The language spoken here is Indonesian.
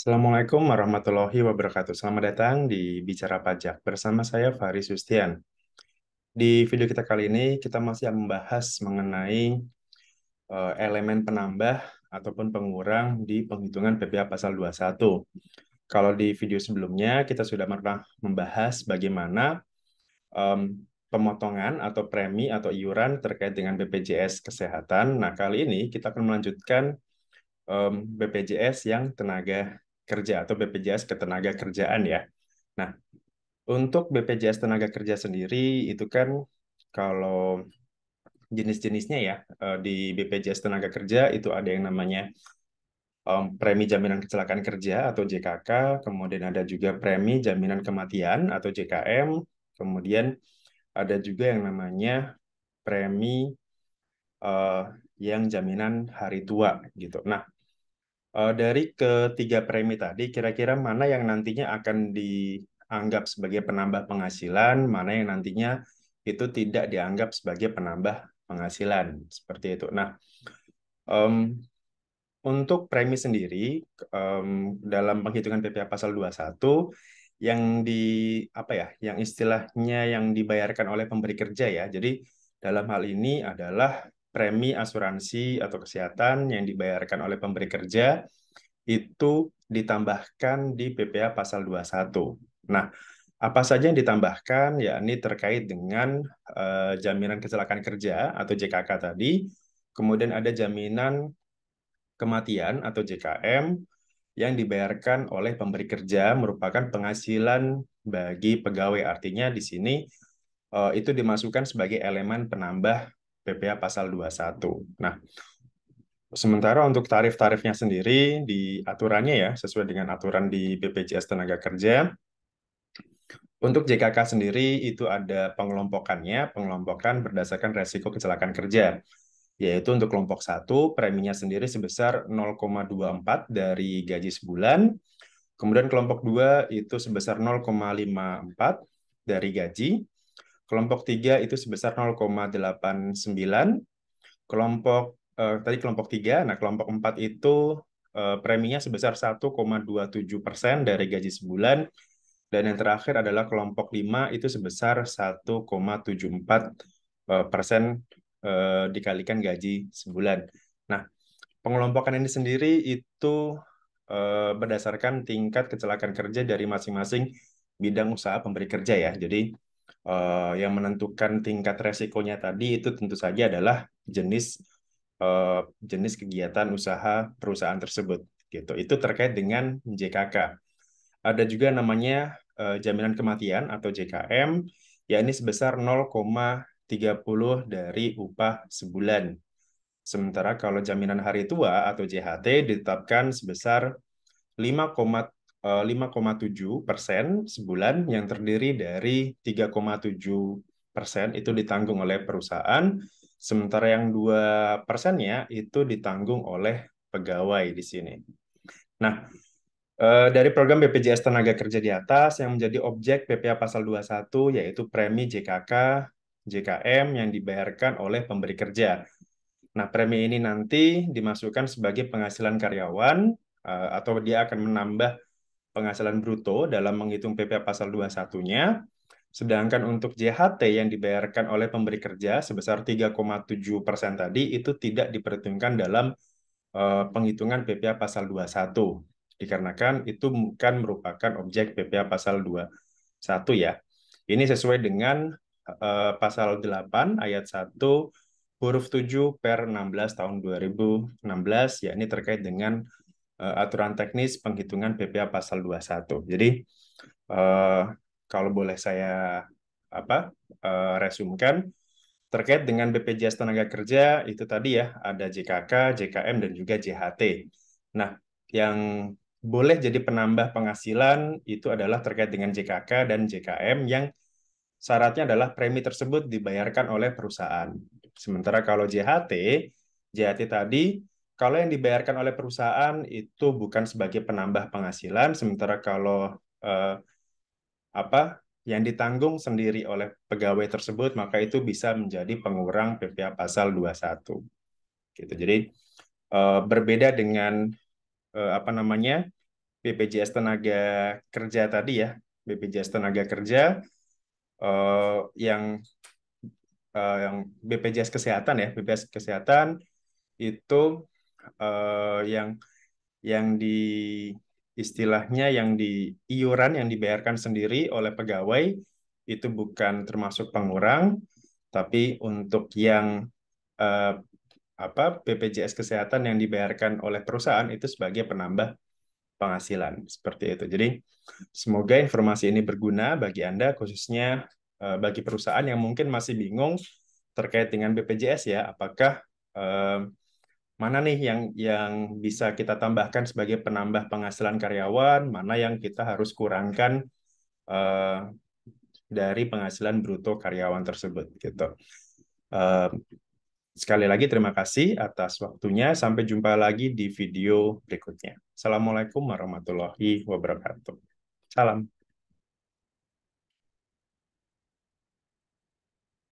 Assalamualaikum warahmatullahi wabarakatuh. Selamat datang di Bicara Pajak bersama saya Fahri Sustian. Di video kita kali ini kita masih akan membahas mengenai elemen penambah ataupun pengurang di penghitungan PPh pasal 21. Kalau di video sebelumnya kita sudah pernah membahas bagaimana em, pemotongan atau premi atau iuran terkait dengan BPJS Kesehatan. Nah, kali ini kita akan melanjutkan BPJS yang tenaga kerja atau BPJS ketenaga kerjaan ya. Nah, untuk BPJS tenaga kerja sendiri itu kan kalau jenis-jenisnya ya di BPJS tenaga kerja itu ada yang namanya premi jaminan kecelakaan kerja atau JKK, kemudian ada juga premi jaminan kematian atau JKM, kemudian ada juga yang namanya premi eh, yang jaminan hari tua gitu. Nah, dari ketiga premi tadi, kira-kira mana yang nantinya akan dianggap sebagai penambah penghasilan, mana yang nantinya itu tidak dianggap sebagai penambah penghasilan, seperti itu. Nah, em, untuk premi sendiri, dalam penghitungan PPh pasal 21, yang di apa ya, yang istilahnya yang dibayarkan oleh pemberi kerja ya. Jadi dalam hal ini adalah premi asuransi atau kesehatan yang dibayarkan oleh pemberi kerja itu ditambahkan di PPh pasal 21. Nah, apa saja yang ditambahkan, yakni terkait dengan jaminan kecelakaan kerja atau JKK tadi, kemudian ada jaminan kematian atau JKM yang dibayarkan oleh pemberi kerja merupakan penghasilan bagi pegawai. Artinya di sini itu dimasukkan sebagai elemen penambah PPh pasal 21. Nah, sementara untuk tarif-tarifnya sendiri di aturannya ya, sesuai dengan aturan di BPJS Tenaga Kerja, untuk JKK sendiri itu ada pengelompokannya, pengelompokan berdasarkan resiko kecelakaan kerja, yaitu untuk kelompok satu preminya sendiri sebesar 0,24 dari gaji sebulan, kemudian kelompok 2 itu sebesar 0,54 dari gaji, kelompok 3 itu sebesar 0,89, kelompok 3, nah kelompok 4 itu preminya sebesar 1,27% dari gaji sebulan, dan yang terakhir adalah kelompok 5 itu sebesar 1,74% dikalikan gaji sebulan. Nah, pengelompokan ini sendiri itu berdasarkan tingkat kecelakaan kerja dari masing-masing bidang usaha pemberi kerja ya. Jadi yang menentukan tingkat resikonya tadi itu tentu saja adalah jenis kegiatan usaha perusahaan tersebut gitu. Itu terkait dengan JKK. Ada juga namanya jaminan kematian atau JKM, yakni sebesar 0,30 dari upah sebulan. Sementara kalau jaminan hari tua atau JHT ditetapkan sebesar 5,7% sebulan yang terdiri dari 3,7% itu ditanggung oleh perusahaan, sementara yang 2%-nya itu ditanggung oleh pegawai di sini. Nah, dari program BPJS Tenaga Kerja di atas yang menjadi objek PPh Pasal 21 yaitu premi JKK, JKM yang dibayarkan oleh pemberi kerja. Nah, premi ini nanti dimasukkan sebagai penghasilan karyawan atau dia akan menambah penghasilan bruto dalam menghitung PPh Pasal 21-nya. Sedangkan untuk JHT yang dibayarkan oleh pemberi kerja sebesar 3,7% tadi itu tidak diperhitungkan dalam penghitungan PPh Pasal 21. Dikarenakan itu bukan merupakan objek PPh Pasal 21 ya. Ini sesuai dengan Pasal 8 ayat 1 huruf 7 per 16 tahun 2016, yakni terkait dengan aturan teknis penghitungan PPh Pasal 21. Jadi eh, kalau boleh saya resumkan terkait dengan BPJS Tenaga Kerja itu tadi ya ada JKK, JKM dan juga JHT. Nah, yang boleh jadi penambah penghasilan itu adalah terkait dengan JKK dan JKM yang syaratnya adalah premi tersebut dibayarkan oleh perusahaan. Sementara kalau JHT tadi kalau yang dibayarkan oleh perusahaan itu bukan sebagai penambah penghasilan, sementara kalau eh, yang ditanggung sendiri oleh pegawai tersebut, maka itu bisa menjadi pengurang PPh Pasal 21. Gitu. Jadi berbeda dengan apa namanya BPJS Tenaga Kerja tadi ya, BPJS Tenaga Kerja yang BPJS Kesehatan ya, BPJS Kesehatan itu yang di istilahnya yang di iuran yang dibayarkan sendiri oleh pegawai itu bukan termasuk pengurang, tapi untuk yang eh, BPJS Kesehatan yang dibayarkan oleh perusahaan itu sebagai penambah penghasilan seperti itu. Jadi semoga informasi ini berguna bagi Anda khususnya bagi perusahaan yang mungkin masih bingung terkait dengan BPJS ya, apakah mana nih yang bisa kita tambahkan sebagai penambah penghasilan karyawan, mana yang kita harus kurangkan eh, dari penghasilan bruto karyawan tersebut gitu. Eh, Sekali lagi terima kasih atas waktunya. Sampai jumpa lagi di video berikutnya. Assalamualaikum warahmatullahi wabarakatuh. Salam.